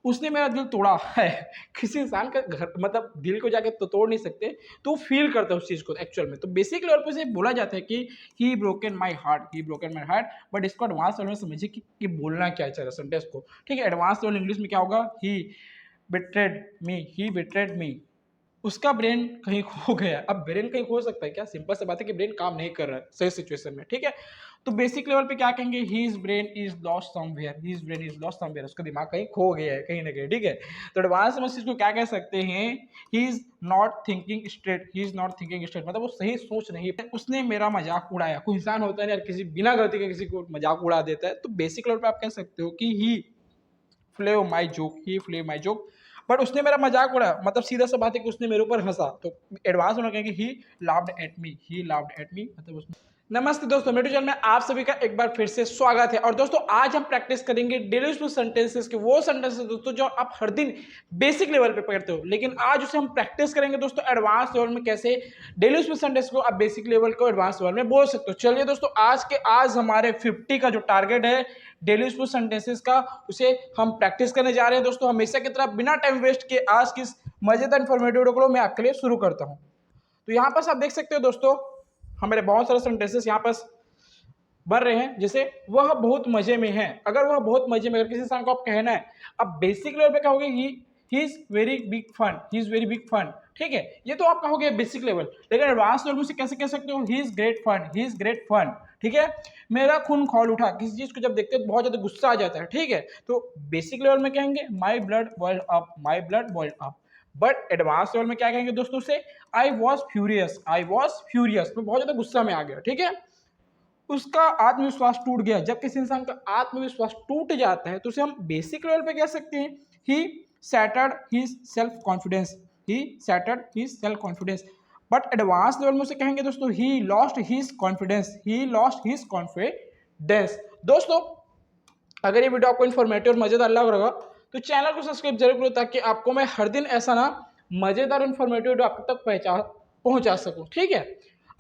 उसने मेरा दिल तोड़ा है। किसी इंसान का घर मतलब दिल को जाके तो तोड़ नहीं सकते, तो फील करता है उस चीज़ को एक्चुअल में। तो बेसिक लेवल पे उसे बोला जाता है कि he broken my heart, he broken my heart. But इसको एडवांस लेवल में समझिए कि बोलना क्या चाहिए सेंटेंस को, ठीक है। एडवांस लेवल इंग्लिश में क्या होगा, ही बिट्रेड मी, ही बिट्रेड मी। उसका ब्रेन कहीं खो गया। अब ब्रेन कहीं खो सकता है क्या? सिंपल सी बात है कि ब्रेन काम नहीं कर रहा है सही सिचुएशन में, ठीक है। तो बेसिक लेवल पे क्या कहेंगे, his brain is lost somewhere, his brain is lost somewhere. उसका दिमाग कहीं खो गया है कहीं ना कहीं, ठीक है। तो एडवांस में इसको क्या कह सकते हैं, he is not thinking straight, he is not thinking straight, मतलब वो सही सोच नहीं है। उसने मेरा मजाक उड़ाया। कोई इंसान होता है यार किसी बिना गलती के किसी को मजाक उड़ा देता है, तो बेसिक लेवल पे आप कह सकते हो कि he flayed my joke, he flayed my joke. But उसने मेरा मजाक उड़ाया, मतलब सीधा सा बात है कि उसने मेरे ऊपर हंसा। तो एडवांस में कहेंगे ही laughed eight me, he laughed at me, मतलब उसने। नमस्ते दोस्तों, मेरे चैनल में आप सभी का एक बार फिर से स्वागत है। और दोस्तों आज हम प्रैक्टिस करेंगे डेली यूजफुल सेंटेंसेस के, वो सेंटेंसेस दोस्तों जो आप हर दिन बेसिक लेवल पे पढ़ते हो, लेकिन आज उसे हम प्रैक्टिस करेंगे दोस्तों एडवांस लेवल में, कैसे डेली यूजफुल सेंटेंस को आप बेसिक लेवल को एडवांस लेवल में बोल सकते हो। चलिए दोस्तों, आज हमारे 50 का जो टारगेट है डेली यूजफुल सेंटेंसेस का, उसे हम प्रैक्टिस करने जा रहे हैं दोस्तों। हमेशा की तरह बिना टाइम वेस्ट किए आज की मजेदार इंफॉर्मेटिव वीडियो को मैं आपके लिए शुरू करता हूं। तो यहाँ पर आप देख सकते हो दोस्तों, हमारे बहुत सारे सेंटेंसेस यहाँ पर बन रहे हैं। जैसे वह बहुत मजे में है, अगर वह बहुत मजे में, अगर किसी इंसान को आप कहना है, अब बेसिक लेवल पे कहोगे he is very big fun, he is very big fun, ठीक है। ये तो आप कहोगे बेसिक लेवल, लेकिन एडवांस लेवल में से कैसे कह सकते हो, he is great fun, he is great fun, ठीक है। मेरा खून खौल उठा, किसी चीज को जब देखते हैं तो बहुत ज्यादा गुस्सा आ जाता है, ठीक है। तो बेसिक लेवल में कहेंगे my blood boiled up, my blood boiled up. But advance level में क्या कहेंगे दोस्तों से, I was furious, I was furious, मैं बहुत ज्यादा गुस्सा में आ गया, ठीक है। उसका आत्मविश्वास टूट गया। जब किसी इंसान का आत्मविश्वास टूट जाता है तो उसे हम बेसिक लेवल पे कह सकते हैं he shattered his self confidence, he shattered his self confidence. But advance level में उसे कहेंगे दोस्तों he lost his confidence, he lost his confidence. दोस्तों अगर ये वीडियो आपको इन्फॉर्मेटिव और मजेदार लग रहा होगा तो चैनल को सब्सक्राइब जरूर करो, ताकि आपको मैं हर दिन ऐसा ना मजेदार इन्फॉर्मेटिव वीडियो आप तक पहुंचा सकूं, ठीक है।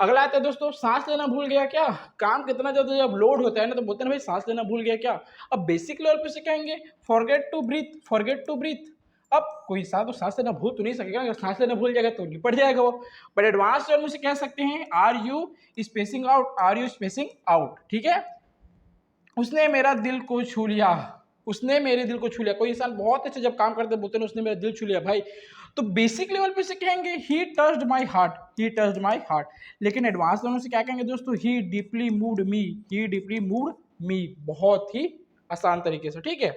अगला आता है दोस्तों, सांस लेना भूल गया क्या। काम कितना ज्यादा जब लोड होता है ना, तो बोलते हैं भाई सांस लेना भूल गया क्या। अब बेसिक लेवल पे से कहेंगे forget to breathe, forget to breathe. अब कोई इंसान तो सांस लेना भूल तो नहीं सकेगा, अगर सांस लेना भूल जाएगा तो निपट जाएगा वो। बट एडवांस लेवल में से कह सकते हैं are you spacing out, are you spacing out, ठीक है। उसने मेरा दिल को छू लिया, उसने मेरे दिल को छू लिया। कोई इंसान बहुत अच्छे जब काम करते बोलते हैं उसने मेरा दिल छू लिया भाई, तो बेसिक लेवल पे से कहेंगे ही touched my heart, he touched my heart. लेकिन एडवांस लेवल से क्या कहेंगे दोस्तों, ही डीपली मूव्ड मी, ही डीपली मूव्ड मी, बहुत ही आसान तरीके से, ठीक है।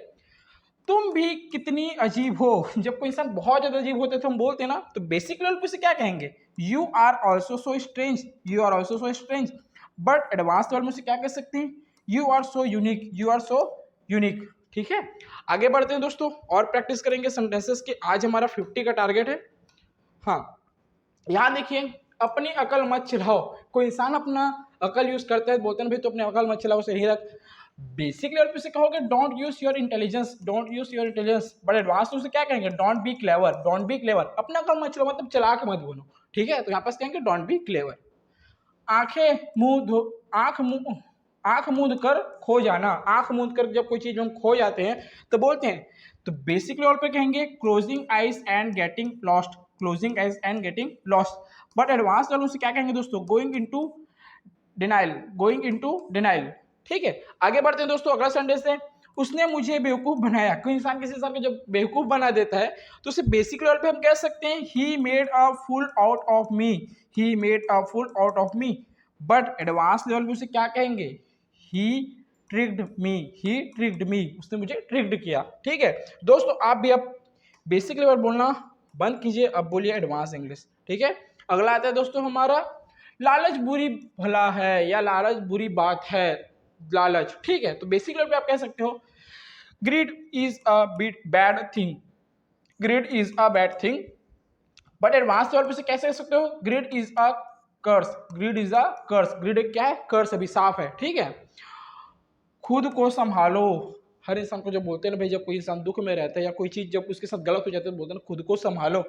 तुम भी कितनी अजीब हो। जब कोई इंसान बहुत ज्यादा अजीब होते तो हम बोलते हैं ना, तो बेसिक लेवल पे से क्या कहेंगे, you are also so strange, you are also so strange. But advance level में से क्या कह सकते हैं, you are so unique, you are so unique, ठीक है। आगे बढ़ते हैं दोस्तों और प्रैक्टिस करेंगे सेंटेंसेस की। आज हमारा 50 का टारगेट है। हाँ, यहाँ देखिए, अपनी अकल मत चिढ़ाओ। कोई इंसान अपना अकल यूज करता है, बोलते हैं भाई तो अपने अकल मत चिढ़ाओ, सही रख। बेसिक लेवल पे से कहोगे don't use your intelligence, don't use your intelligence. But advance से क्या कहेंगे, don't be clever, don't be clever. अपना अकल मत चिढ़ाओ मतलब चलाक मत बनो, ठीक है। तो यहाँ पास कहेंगे डोंट बी क्लेवर। आंखें मुंह धो, आंख मूंद कर खो जाना, आंख मूंद कर जब कोई चीज हम खो जाते हैं तो बोलते हैं। तो बेसिक लेवल पे कहेंगे closing eyes and getting lost, closing eyes and getting lost. But advance level से क्या कहेंगे दोस्तों, going into denial, going into denial, ठीक है। आगे बढ़ते हैं दोस्तों, अगला सेंटेंस है उसने मुझे बेवकूफ बनाया। कोई इंसान किसी इंसान को जब बेवकूफ बना देता है तो उसे बेसिक लेवल पे हम कह सकते हैं he made a fool out of me, he made a fool out of me. But advance level पे उसे क्या कहेंगे, ही ट्रिक्ड मी, ही ट्रिक्ड मी, उसने मुझे ट्रिक्ड किया, ठीक है। दोस्तों आप भी अब बेसिक लेवल बोलना बंद कीजिए, अब बोलिए एडवांस इंग्लिश, ठीक है। अगला आता है दोस्तों हमारा, लालच बुरी भला है या लालच बुरी बात है, लालच, ठीक है। तो बेसिक लेवल पे आप कह सकते हो greed is a bit bad thing, greed is a bad thing. But advance level पे से कैसे कह सकते हो, greed is a curse, greed is a curse, greed क्या है, कर्स, अभिशाप है, ठीक है। खुद को संभालो। हर इंसान को जब बोलते हैं ना भाई, जब कोई इंसान दुख में रहता है या कोई चीज जब उसके साथ गलत हो जाता है तो बोलते हैं ना खुद को संभालो।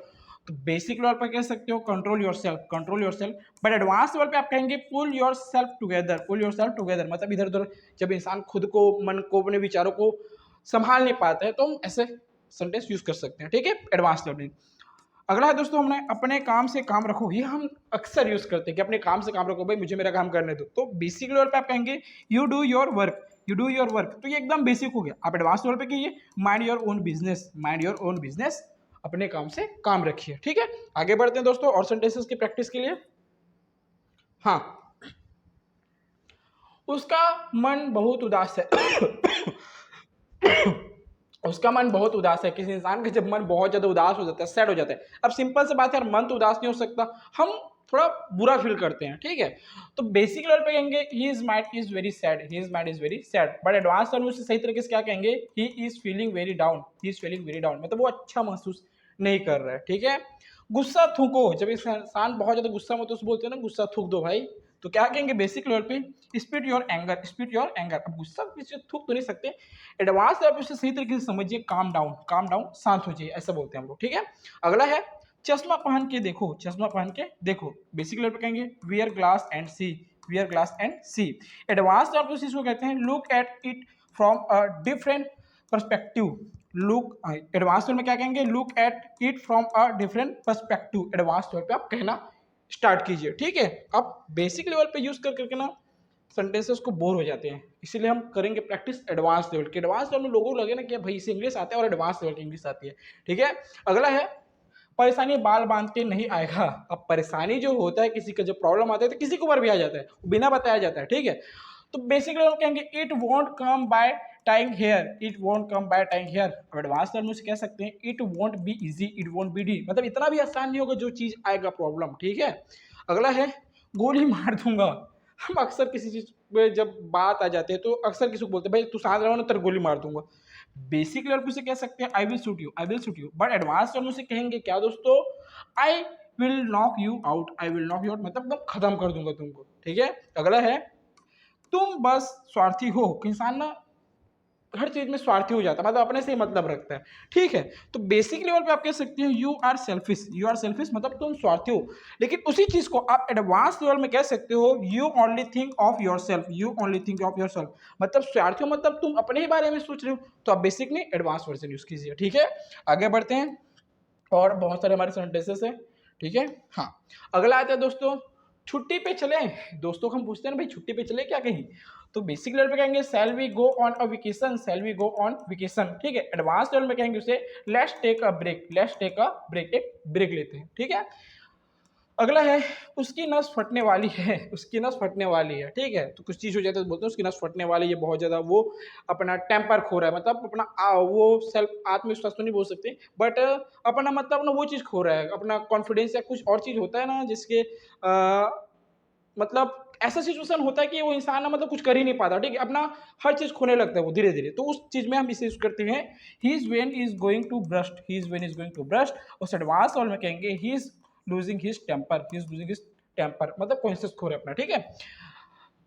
तो बेसिक लेवल पर कह सकते हो control yourself, control yourself. But advance level पे आप कहेंगे pull yourself together, pull yourself together, मतलब इधर उधर जब इंसान खुद को, मन को, अपने विचारों को संभाल नहीं पाता है तो हम ऐसे सेंटेंस यूज कर सकते हैं, ठीक है, एडवांस लेवल में। अगला है दोस्तों, हमने अपने काम से काम रखो, ये हम अक्सर यूज करते हैं कि अपने काम से काम रखो, भाई मुझे मेरा काम करने दो। तो बेसिक लेवल पे आप कहेंगे you do your work, you do your work, तो ये एकदम बेसिक हो गया। आप एडवांस लेवल पे कहिए mind your own business, mind your own business, अपने काम से काम रखिए, ठीक है। आगे बढ़ते हैं दोस्तों और सेंटेंसेस की प्रैक्टिस के लिए। हाँ, उसका मन बहुत उदास है उसका मन बहुत उदास है। किसी इंसान का जब मन बहुत ज्यादा उदास हो जाता है, सैड हो जाता है, अब सिंपल से बात है यार, मन तो उदास नहीं हो सकता, हम थोड़ा बुरा फील करते हैं, ठीक है। तो बेसिक लेवल पे कहेंगे he is mind is very sad, he is mind is very sad. But advance level में उसे सही तरीके से क्या कहेंगे, he is feeling very down, he is feeling very down, मतलब वो अच्छा महसूस नहीं कर रहा है, ठीक है। गुस्सा थूको, जब इंसान बहुत ज्यादा गुस्सा में तो उसे बोलते हैं ना गुस्सा थूक दो भाई, तो क्या कहेंगे बेसिक लेवल पे speed your anger, speed your anger. अब गुस्सा किसी से थूक तो नहीं सकते, एडवांस लेवल पे उसे सही तरीके से समझिए, काम डाउन, काम डाउन, शांत हो जाइए, ऐसा बोलते हैं हम लोग, ठीक है। अगला है चश्मा पहन के देखो, चश्मा पहन के देखो। बेसिक लेवल पे कहेंगे wear glass and see, wear glass and see. Advance level पे इसको कहते हैं look at it from a different perspective, look. Advance level में क्या कहेंगे, look at it from a different perspective. Advance level पे आप कहना स्टार्ट कीजिए, ठीक है। आप बेसिक लेवल पे यूज कर करके ना सेंटेंसेस को बोर हो जाते हैं, इसीलिए हम करेंगे प्रैक्टिस एडवांस लेवल की। एडवांस लेवल में लोगों को लगे ना कि भाई इसे इंग्लिश आता है और एडवांस लेवल की इंग्लिश आती है, ठीक है। अगला है परेशानी बाल बांध के नहीं आएगा। अब परेशानी जो होता है, किसी का जो प्रॉब्लम आता है तो किसी को ऊपर भी आ जाता है, बिना बताया जाता है, ठीक है। तो बेसिक लेवल कहेंगे it won't come by time here, it won't come by time here. अब एडवांस लेवल में कह सकते हैं it won't be easy, it won't be डी, मतलब इतना भी आसान नहीं होगा जो चीज आएगा प्रॉब्लम, ठीक है। अगला है गोली मार दूंगा। हम अक्सर किसी चीज में जब बात आ जाती है तो अक्सर किसी को बोलते हैं भाई तू शांत रहो ना तेरे गोली मार दूंगा। बेसिक लेवल पे उसे कह सकते हैं I will shoot you, I will shoot you. But advance level में से कहेंगे क्या दोस्तों, I will knock you out, I will knock you out, मतलब एकदम खत्म कर दूंगा तुमको, ठीक है। अगला है तुम बस स्वार्थी हो। इंसान ना हर चीज में स्वार्थी हो जाता है, मतलब अपने से ही मतलब रखता है, ठीक है। तो बेसिक लेवल पे आप कह सकते हो you are selfish, you are selfish, मतलब तुम स्वार्थी हो। लेकिन उसी चीज को आप एडवांस लेवल में कह सकते हो you only think of your self, you only think of your self, मतलब स्वार्थी हो मतलब तुम अपने ही बारे में सोच रहे हो। तो आप बेसिक में एडवांस वर्जन यूज कीजिए, ठीक है। आगे बढ़ते हैं और बहुत सारे हमारे सेंटेंसेस हैं, ठीक है। हाँ, अगला आता है दोस्तों छुट्टी पे चले। दोस्तों को हम पूछते हैं ना भाई छुट्टी पे चले क्या कहीं, तो बेसिक लेवल पे कहेंगे shall we go on a vacation, shall we go on vacation, ठीक है। एडवांस लेवल में कहेंगे उसे let's take a break, let's take a break, एक ब्रेक लेते हैं, ठीक है। अगला है उसकी नस फटने वाली है, उसकी नस फटने वाली है, ठीक है। तो कुछ चीज हो जाता है तो बोलते हैं उसकी नस फटने वाली है, बहुत ज्यादा वो अपना टेम्पर खो रहा है, मतलब अपना वो सेल्फ आत्मविश्वास तो नहीं बोल सकते, बट अपना मतलब अपना वो चीज खो रहा है, अपना कॉन्फिडेंस या कुछ और चीज होता है ना जिसके मतलब ऐसा सिचुएशन होता है कि वो इंसान ना मतलब कुछ कर ही नहीं पाता, ठीक है, अपना हर चीज खोने लगता है वो धीरे धीरे। तो उस चीज में हम इसे यूज करते हैं he is when is going to burst, he is when is going to burst. उस एडवांस लेवल में कहेंगे he is losing his temper, he is losing his temper, मतलब कॉन्शियस खो रहे अपना, ठीक है।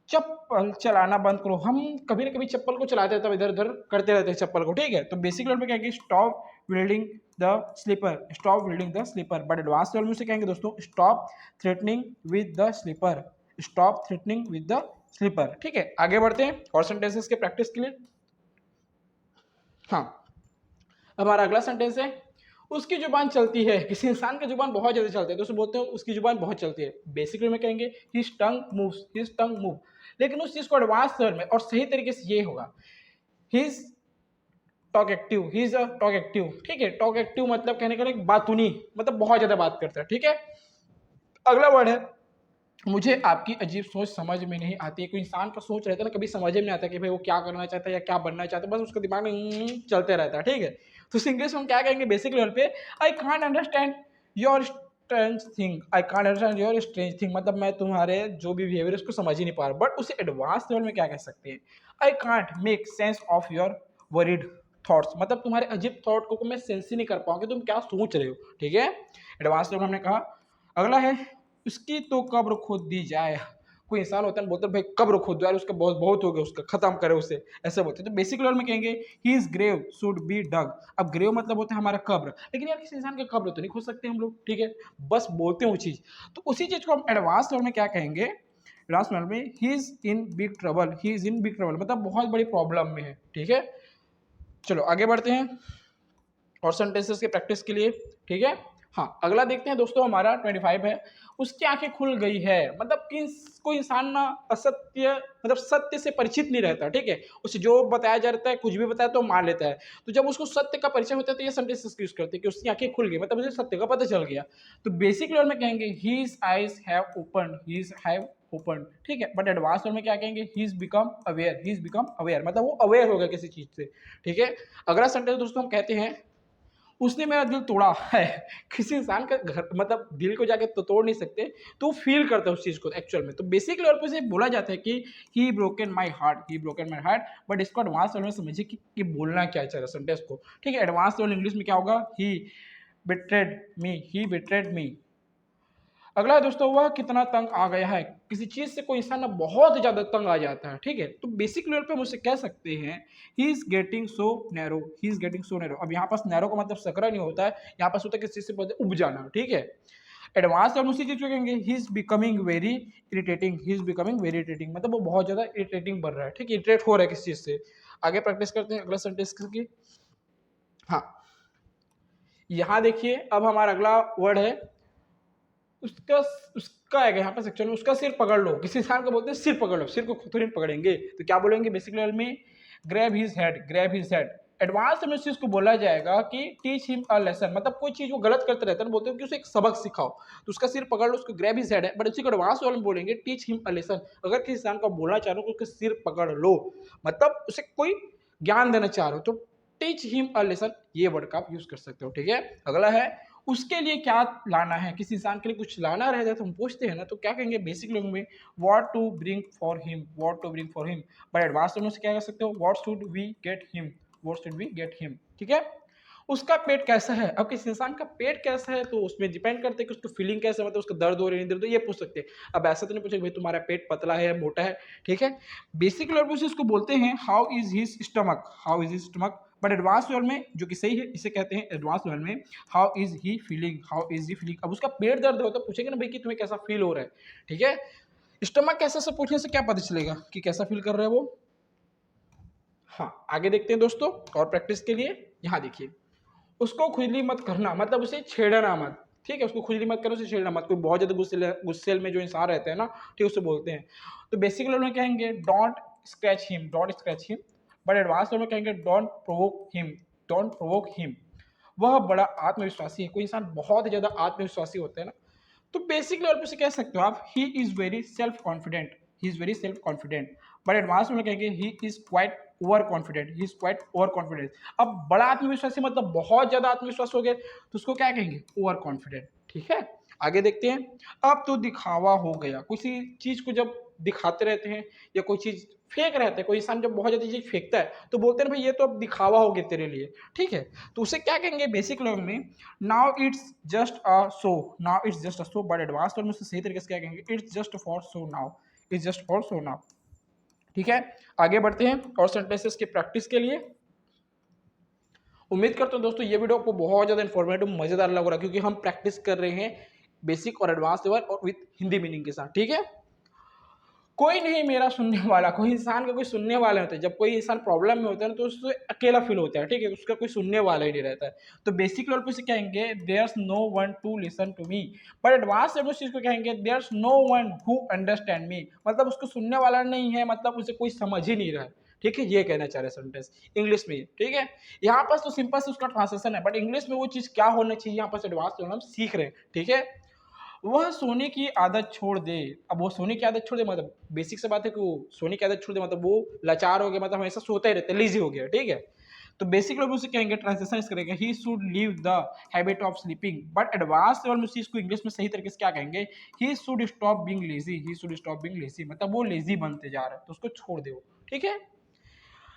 चप्पल चलाना बंद करो। हम कभी ना कभी चप्पल को चलाते रहते हैं, इधर उधर करते रहते हैं चप्पल को, ठीक है। तो बेसिक लेवल पे कहेंगे stop wielding the slipper, stop wielding the slipper. But advance level में से कहेंगे दोस्तों stop threatening with the slipper, stop threatening with the slipper, ठीक है। आगे बढ़ते हैं और सेंटेंसेस के प्रैक्टिस के लिए। हाँ, हमारा अगला सेंटेंस है उसकी जुबान चलती है। किसी इंसान की जुबान बहुत ज्यादा चलती है तो उसे बोलते हैं उसकी जुबान बहुत चलती है। बेसिकली में कहेंगे हिज टंग मूव्स, हिज टंग मूव। लेकिन उस चीज को एडवांस लेवल में और सही तरीके से ये होगा his talk active, he is a talk active, ठीक है। टॉक एक्टिव मतलब कहने का एक बातूनी, मतलब बहुत ज्यादा बात करता है, ठीक है। अगला वर्ड है मुझे आपकी अजीब सोच समझ में नहीं आती है। कोई इंसान का सोच रहता है ना, कभी समझ में नहीं आता कि भाई वो क्या करना चाहता है या क्या बनना चाहता है, बस उसका दिमाग में चलते रहता है, ठीक है। तो इंग्लिश में हम क्या कहेंगे बेसिक लेवल पे I can't understand your strange thing, I can't understand your strange thing, मतलब मैं तुम्हारे जो भी बिहेवियर है उसको समझ ही नहीं पा रहा। बट उसे एडवांस लेवल में क्या कह सकते हैं I can't make sense of your worried thoughts, मतलब तुम्हारे अजीब थॉट को मैं सेंस ही नहीं कर पाऊंगी तुम क्या सोच रहे हो, ठीक है। एडवांस लेवल हमने कहा। अगला है उसकी तो कब्र खोद दी जाए। कोई इंसान होता है बोलते हैं भाई कब्र खोद दो यार, उसका बहुत बहुत हो गया, उसका खत्म करे उसे, ऐसे बोलते हैं। तो बेसिक लेवल में कहेंगे he is grave should be dug. अब ग्रेव मतलब होता है हमारा कब्र, लेकिन यार किसी इंसान का कब्र तो नहीं खोद सकते हम लोग, ठीक है, बस बोलते हैं वो चीज। तो उसी चीज को हम एडवांस लेवल में क्या कहेंगे, एडवांस लेवल में he is in big trouble, he is in big trouble, मतलब बहुत बड़ी प्रॉब्लम में है, ठीक है। चलो आगे बढ़ते हैं और सेंटेंसेस की प्रैक्टिस के लिए। ठीक है, हाँ अगला देखते हैं दोस्तों, हमारा 25 है। उसकी आंखें खुल गई है, मतलब कि कोई इंसान ना असत्य मतलब सत्य से परिचित नहीं रहता। ठीक है, उसे जो बताया जाता है, कुछ भी बताया तो मान लेता है। तो जब उसको सत्य का परिचय होता है तो ये सेंटेंसेस यूज करते हैं कि उसकी आंखें खुल गई, मतलब उसे सत्य का पता चल गया। तो बेसिक लेवल में कहेंगे his eyes have open, his have open. ठीक है, बट एडवांस लेवल में क्या कहेंगे, he's become aware, he's become aware, मतलब वो अवेयर हो गया किसी चीज से। ठीक है, अगला सेंटेंस दोस्तों हम कहते हैं उसने मेरा दिल तोड़ा है। किसी इंसान का घर मतलब दिल को जाके तो तोड़ नहीं सकते, तो फील करता है उस चीज को एक्चुअल में। तो बेसिक लेवल पे से बोला जाता है कि he broken my heart, he broken my heart. But इसको एडवांस लेवल में समझिए कि बोलना क्या चाहिए सेंटेंस को। ठीक है, एडवांस लेवल इंग्लिश में क्या होगा, ही बिट्रेड मी, ही बिट्रेड मी। अगला दोस्तों, वह कितना तंग आ गया है। किसी चीज से कोई इंसान ना बहुत ज्यादा तंग आ जाता है। ठीक है, तो बेसिक लेवल पे हम उसे कह सकते हैं he is getting so narrow, he is getting so narrow. अब यहाँ पास नैरो का मतलब सकरा नहीं होता है, यहाँ पास होता है किसी चीज से उब जाना। ठीक है, एडवांस हम उसी चीज को कहेंगे he is becoming very irritating, he is becoming very irritating, मतलब वो बहुत ज्यादा इरिटेटिंग बन रहा है। ठीक है, इरिटेट हो रहा है किसी चीज से। आगे प्रैक्टिस करते हैं अगला सेंटेंस की। हाँ, यहाँ देखिए अब हमारा अगला वर्ड है उसका उसका आएगा यहाँ पर सेक्शन में, उसका सिर पकड़ लो। किसी इंसान को बोलते हैं सिर पकड़ लो, सिर को खुद नहीं पकड़ेंगे तो क्या बोलेंगे बेसिक लेवल में, grab his head, grab his head. Advance में उस चीज को बोला जाएगा कि टीच हिम अ लेसन, मतलब कोई चीज वो गलत करते रहता है बोलते हैं कि उसे एक सबक सिखाओ। तो उसका सिर पकड़ लो, उसको ग्रैब हिज हेड है, बट उसी को एडवांस वाले में बोलेंगे टीच हिम अ लेसन। अगर किसी इंसान को बोलना चाह रहे हो उसका सिर पकड़ लो, मतलब उसे कोई ज्ञान देना चाह रहे हो, तो टीच हिम अ लेसन ये वर्ड का आप यूज कर सकते हो। ठीक है, अगला है उसके लिए क्या लाना है। किसी इंसान के लिए कुछ लाना रहता है तो हम पूछते हैं ना, तो क्या कहेंगे बेसिक लैंग्वेज में, what to bring for him, what to bring for him. But advance में क्या कह सकते हो, what should we get him, what should we get him. ठीक है, उसका पेट कैसा है। अब किसी इंसान का पेट कैसा है तो उसमें डिपेंड करते हैं कि उसको फीलिंग कैसा है, मतलब उसका दर्द हो रहा है नहीं दर्द, ये पूछ सकते हैं। अब ऐसा तो नहीं पूछेंगे भाई तुम्हारा पेट पतला है या मोटा है। ठीक है, बेसिक लेवल पे इसको बोलते हैं how is his stomach, how is his stomach. But advance level में जो कि सही है इसे कहते हैं एडवांस लेवल में how is he feeling, how is he feeling. अब उसका पेट दर्द हो तो पूछेंगे ना भाई कि तुम्हें कैसा फील हो रहा है। ठीक है, स्टमक कैसा से पूछने से क्या पता चलेगा कि कैसा फील कर रहा है वो। हाँ आगे देखते हैं दोस्तों, और प्रैक्टिस के लिए यहाँ देखिए, उसको खुजली मत करना, मतलब उसे छेड़ना मत। ठीक है, उसको खुजली मत करो, उसे छेड़ना मत। कोई बहुत ज्यादा गुस्से में जो इंसान रहते हैं ना, ठीक उससे बोलते हैं। तो बेसिक लेवल में कहेंगे don't scratch him, don't scratch him. But advance level में कहेंगे don't provoke him, don't provoke him. वह बड़ा आत्मविश्वासी है। कोई इंसान बहुत ज्यादा आत्मविश्वासी होता है ना, तो बेसिक लेवल पे से कह सकते हो आप ही is very self confident, he is very self confident. But advance में कहेंगे he is quite over confident, he is quite over confident. अब बड़ा आत्मविश्वासी मतलब बहुत ज्यादा आत्मविश्वास हो गया तो उसको क्या कहेंगे, ओवर कॉन्फिडेंट। ठीक है, आगे देखते हैं। अब तो दिखावा हो गया, किसी चीज को जब दिखाते रहते हैं या कोई चीज फेंक रहते हैं, कोई इंसान जब बहुत ज्यादा चीज फेंकता है तो बोलते हैं भाई ये तो अब दिखावा हो गया तेरे लिए। ठीक है, तो उसे क्या कहेंगे बेसिक लेवल में, now it's just a show, now it's just a show. But advance level में सही तरीके से क्या कहेंगे, it's just for show now, it's just for show now. ठीक है, आगे बढ़ते हैं और सेंटेंसेस की प्रैक्टिस के लिए। उम्मीद करता हूँ दोस्तों ये वीडियो आपको बहुत ज्यादा इन्फॉर्मेटिव मजेदार लग रहा है, क्योंकि हम प्रैक्टिस कर रहे हैं बेसिक और एडवांस लेवल और विद हिंदी मीनिंग के साथ। ठीक है, कोई नहीं मेरा सुनने वाला, कोई इंसान का कोई सुनने वाला नहीं होता है। जब कोई इंसान प्रॉब्लम में होता है ना तो उससे अकेला फील होता है। ठीक है, उसका कोई सुनने वाला ही नहीं रहता है। तो बेसिक लेवल पे से कहेंगे there's no one to listen to me. पर एडवांस लेवल उस चीज को कहेंगे there's no one who understand me, मतलब उसको सुनने वाला नहीं है, मतलब उसे कोई समझ ही नहीं रहा है। ठीक है, ये कहना चाह रहे सेंटेंस इंग्लिश में। ठीक है, यहाँ पर तो सिंपल से उसका ट्रांसलेशन है, बट इंग्लिश में वो चीज क्या होना चाहिए यहाँ पर एडवांस लेवल हम सीख रहे हैं। ठीक है, वह सोने की आदत छोड़ दे। अब वो सोने की आदत छोड़ दे मतलब बेसिक से बात है कि वो सोने की आदत छोड़ दे, मतलब वो लाचार हो गया, मतलब हमेशा सोता ही रहता है, लेजी हो गया। ठीक है, तो बेसिक लोग उसे कहेंगे ट्रांसलेशन इस करेंगे he should leave the habit of sleeping. But advance level में उस चीज को इंग्लिश में सही तरीके से क्या कहेंगे, he should stop being lazy, he should stop being lazy, मतलब वो लेजी बनते जा रहा है तो उसको छोड़ दे वो। ठीक है,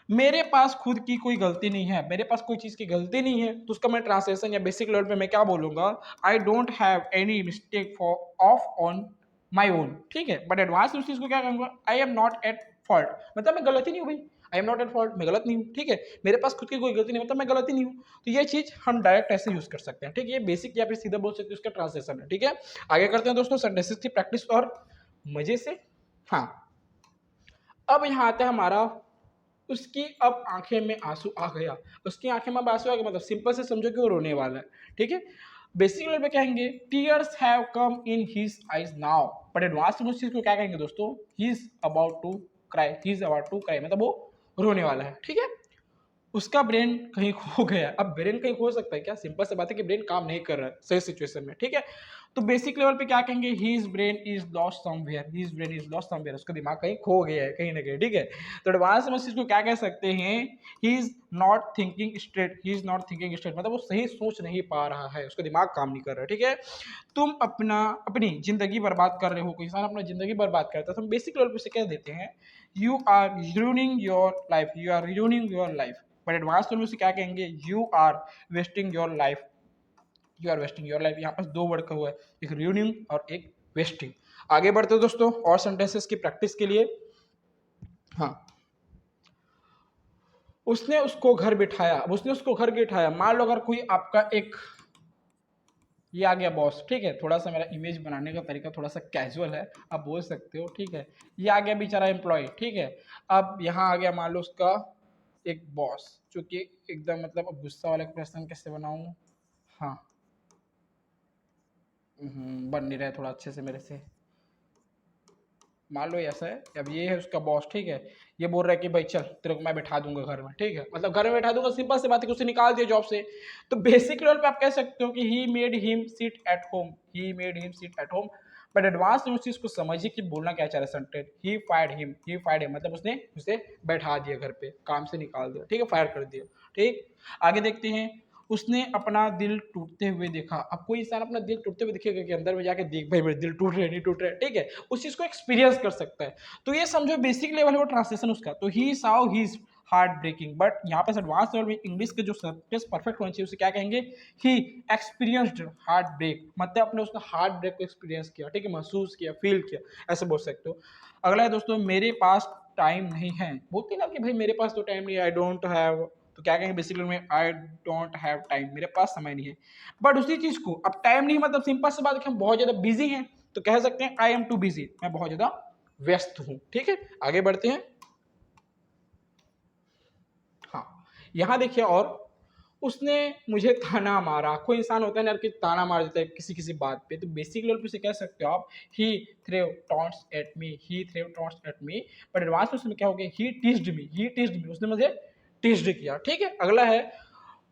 मेरे पास खुद की कोई गलती नहीं है, मेरे पास कोई चीज की गलती नहीं है तो उसका मैं ट्रांसलेशन या बेसिक लेवल पे मैं क्या बोलूंगा, I don't have any mistake for of on my own. ठीक है, बट एडवांस उस चीज को क्या कहूंगा, I am not at fault, मतलब मैं गलती नहीं हूँ भाई, I am not at fault, मैं गलत नहीं हूँ। ठीक है, मेरे पास खुद की कोई गलती नहीं, मतलब मैं गलती नहीं हूँ। तो ये चीज हम डायरेक्ट ऐसे यूज कर सकते हैं। ठीक है, ये बेसिक या फिर सीधा बोल सकते हैं उसका ट्रांसलेशन है। ठीक है, आगे करते हैं दोस्तों सेंटेंसेस की प्रैक्टिस और मजे से। हाँ, अब यहाँ आता है हमारा उसकी अब आंखें में आंसू आ गया, उसकी आंखें में अब आंसू आ गया, मतलब सिंपल से समझो कि वो रोने वाला है, ठीक है। बेसिक लेवल पे कहेंगे tears have come in his eyes now, but advance में उस चीज को क्या कहेंगे दोस्तों, he is about to cry, he is about to cry, मतलब वो रोने वाला है, ठीक है। उसका ब्रेन कहीं खो गया। अब ब्रेन कहीं खो सकता है क्या, सिंपल सी बात है कि ब्रेन काम नहीं कर रहा है सही सिचुएशन में, ठीक है। तो बेसिक लेवल पे क्या कहेंगे, his brain is lost somewhere, his brain is lost somewhere, उसका दिमाग कहीं खो गया है कहीं ना कहीं, ठीक है। तो एडवांस में इस चीज को क्या कह सकते हैं, he is not thinking straight, he is not thinking straight, मतलब वो सही सोच नहीं पा रहा है, उसका दिमाग काम नहीं कर रहा है, ठीक है। तुम अपनी जिंदगी बर्बाद कर रहे हो, कोई इंसान अपना जिंदगी बर्बाद करता है तो हम बेसिक लेवल पे से कह देते हैं you are ruining your life, you are ruining your life. पर एडवांस लेवल में से क्या कहेंगे, you are wasting your life, you are wasting your life. यहाँ पास दो वर्ड का हुआ है, एक रूइनिंग और एक वेस्टिंग। आगे बढ़ते हैं दोस्तों और सेंटेंसेस की प्रैक्टिस के लिए। हाँ, उसने उसको घर बिठाया, अब उसने उसको घर बिठाया, मान लो अगर कोई आपका एक, ये आ गया बॉस, ठीक है, थोड़ा सा मेरा इमेज बनाने का तरीका थोड़ा सा कैजुअल है, आप बोल सकते हो, ठीक है। ये आ गया बेचारा एम्प्लॉय, ठीक है। अब यहाँ आ गया मान लो उसका एक बॉस, जो कि एकदम मतलब अब गुस्सा वाला क्वेश्चन कैसे बनाऊं, हाँ, बन नहीं रहा है थोड़ा अच्छे से मेरे से। मान लो ऐसा है, अब ये है उसका बॉस, ठीक है। ये बोल रहा है कि भाई चल तेरे को मैं बैठा दूंगा घर में, ठीक है, मतलब घर में बैठा दूंगा, सिंपल सी बात है कि उसे निकाल दिया जॉब से। तो बेसिक लेवल पे आप कह सकते हो कि he made him sit at home, he made him sit at home. But advance में उस चीज को समझिए कि बोलना क्या चाह रहा है सेंटेंस, ही फायर्ड हिम, ही फायर्ड हिम, मतलब उसने उसे बैठा दिया घर पे, काम से निकाल दिया, ठीक है, फायर कर दिया, ठीक। आगे देखते हैं, उसने अपना दिल टूटते हुए देखा। अब कोई इंसान अपना दिल टूटते हुए दिखेगा कि अंदर में जाके देख भाई मेरे दिल टूट रहे नहीं टूट रहे, ठीक है, उस चीज को एक्सपीरियंस कर सकता है। तो ये समझो बेसिक लेवल है वो ट्रांसलेशन उसका, तो ही साउ हीज हार्ट ब्रेकिंग। बट यहाँ पे एडवांस लेवल में इंग्लिश के जो सेंटेंस परफेक्ट होना चाहिए उसे क्या कहेंगे, ही एक्सपीरियंस्ड हार्ट ब्रेक, मतलब अपने उसका हार्ट ब्रेक को एक्सपीरियंस किया, ठीक है, महसूस किया, फील किया, ऐसे बोल सकते हो। अगला है दोस्तों, मेरे पास टाइम नहीं है। बोलते ना कि भाई मेरे पास तो टाइम नहीं है, आई डोंट हैव, तो क्या कहेंगे बेसिकली में, आई डोंट हैव टाइम, मेरे पास समय नहीं है। बट उसी चीज को अब टाइम नहीं मतलब सिंपल सी बात है कि हम बहुत ज्यादा बिजी हैं, तो कह सकते हैं आई एम टू बिजी, मैं बहुत ज्यादा व्यस्त हूं, ठीक है। आगे बढ़ते हैं, हाँ, यहां देखिए, और उसने मुझे ताना मारा। कोई इंसान होता है ना कि ताना मार देता है किसी किसी बात पे, तो बेसिक लेवल पे से कह सकते हो आप, he threw taunts at me, he threw taunts at me. But advance में उसमें क्या हो गया, ही टीज्ड मी, ही टीज्ड मी, उसने मुझे टीज्ड किया, ठीक है। अगला है,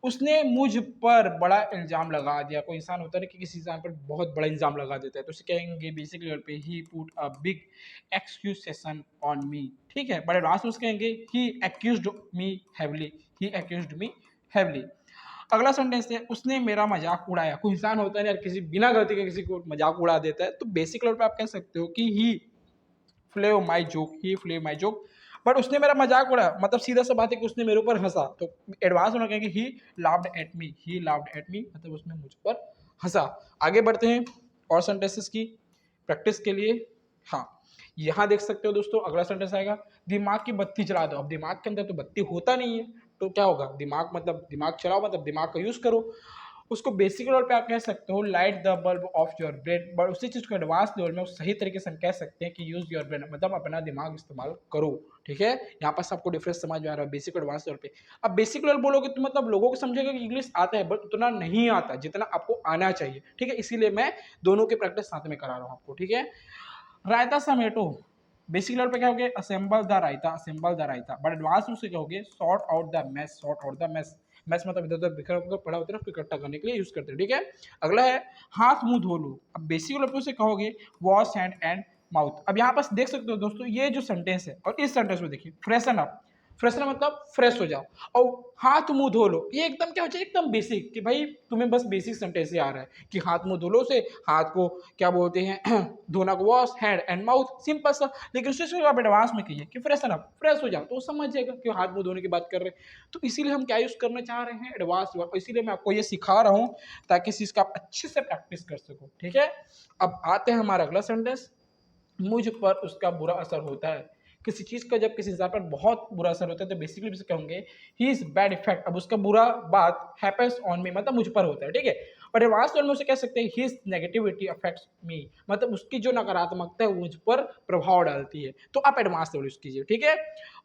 उसने मुझ पर बड़ा इल्जाम लगा दिया। कोई इंसान होता है ना कि किसी इंसान पर बहुत बड़ा इल्जाम लगा देता है, तो उसे कहेंगे बेसिक लेवल पे, he put a big accusation on me, ठीक है। बट एडवांस में उसके कहेंगे he accused me heavily, he accused me heavily. अगला सेंटेंस है, उसने मेरा मजाक उड़ाया। कोई इंसान होता है ना यार किसी बिना गलती के किसी को मजाक उड़ा देता है, तो बेसिक लेवल पे आप कह सकते हो कि he flayed my joke, he flayed my joke. But उसने मेरा मजाक उड़ाया, मतलब सीधा सा बात है कि उसने मेरे ऊपर हंसा, तो एडवांस में कहेंगे ही laughed eight me, he laughed at me, मतलब उसने मुझ पर हंसा। आगे बढ़ते हैं और सेंटेंसेस की प्रैक्टिस के लिए। हाँ, यहाँ देख सकते हो दोस्तों, अगला सेंटेंस आएगा, दिमाग की बत्ती जला दो। अब दिमाग के अंदर तो बत्ती होता नहीं है, तो क्या होगा, दिमाग मतलब दिमाग चलाओ, मतलब दिमाग का यूज करो। उसको बेसिक लेवल पे आप कह सकते हो light the bulb of your brain, but उसी चीज को एडवांस लेवल में सही तरीके से हम कह सकते हैं कि यूज योर ब्रेन, मतलब अपना दिमाग इस्तेमाल करो, ठीक है। यहाँ पर आपको डिफरेंस समझ में आ रहा है बेसिक एडवांस लेवल पे। अब बेसिक लेवल बोलोगे तो मतलब लोगों को समझेगा कि इंग्लिश आता है, बट उतना नहीं आता जितना आपको आना चाहिए, ठीक है, इसीलिए मैं दोनों की प्रैक्टिस साथ में करा रहा हूँ आपको, ठीक है। रायता समेटो, बेसिक लेवल पे क्या होगे, assemble the raita, assemble the raita. But advance में क्या होगे, sort out the mess, sort out the mess. Mess मतलब इधर उधर बिखरा हुआ पड़ा होता है ना, उसको इकट्ठा करने के लिए यूज करते हैं, ठीक है। अगला है, हाथ मुंह धो लो। अब बेसिक लेवल पे उसे कहोगे वॉश हैंड एंड माउथ। अब यहाँ पास देख सकते हो दोस्तों, ये जो सेंटेंस है और इस सेंटेंस में देखिए, फ्रेशन अप, फ्रेशन मतलब फ्रेश हो जाओ, और हाथ मुंह धो लो, ये एकदम क्या हो जाए, एकदम बेसिक, कि भाई तुम्हें बस बेसिक सेंटेंस ही आ रहा है कि हाथ मुंह धो लो से, हाथ को क्या बोलते हैं धोना को wash hand and mouth, simple सा। लेकिन उसी से आप एडवांस में कहिए कि फ्रेशन अप, फ्रेश हो जाओ, तो वो समझ जाएगा कि हाथ मुंह धोने की बात कर रहे हैं। तो इसीलिए हम क्या यूज करना चाह रहे हैं, एडवांस वर्ड, इसीलिए मैं आपको ये सिखा रहा हूँ ताकि इस चीज का आप अच्छे से प्रैक्टिस कर सको, ठीक है। अब आते हैं हमारा अगला सेंटेंस, मुझ पर उसका बुरा असर होता है। किसी चीज का जब किसी इंसान पर बहुत बुरा असर होता है तो बेसिकली कहोगे ही इज बैड इफेक्ट। अब उसका बुरा बात हैपेंस ऑन मी, मतलब मुझ पर होता है, ठीक है। और एडवांस लेवल में उसे कह सकते हैं हिज नेगेटिविटी अफेक्ट्स मी, मतलब उसकी जो नकारात्मकता है वो मुझ पर प्रभाव डालती है। तो आप एडवांस लेवल यूज कीजिए, ठीक है।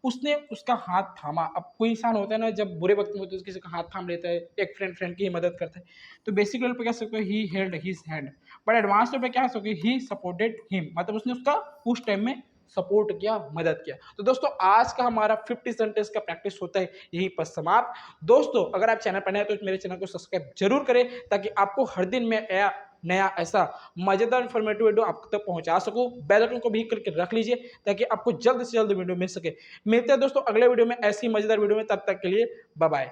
उसने उसका हाथ थामा। अब कोई इंसान होता है ना, जब बुरे वक्त में होते है किसी का हाथ थाम लेता है, एक फ्रेंड की मदद करता है, तो बेसिक लेवल पे कह सकते हो he held his hand. But advance level पे क्या कह सकते ही सपोर्टेड हिम, मतलब उसने उसका उस टाइम में सपोर्ट किया, मदद किया। तो दोस्तों आज का हमारा 50 सेंटेंस का प्रैक्टिस होता है यहीं पर समाप्त। दोस्तों अगर आप चैनल पर नए हैं तो मेरे चैनल को सब्सक्राइब जरूर करें, ताकि आपको हर दिन में नया ऐसा मजेदार इन्फॉर्मेटिव वीडियो आप तक पहुंचा सकूं। बेल आइकन को भी करके रख लीजिए ताकि आपको जल्द से जल्द वीडियो मिल सके। मिलते हैं दोस्तों अगले वीडियो में ऐसी मजेदार वीडियो में, तब तक के लिए बाय बाय।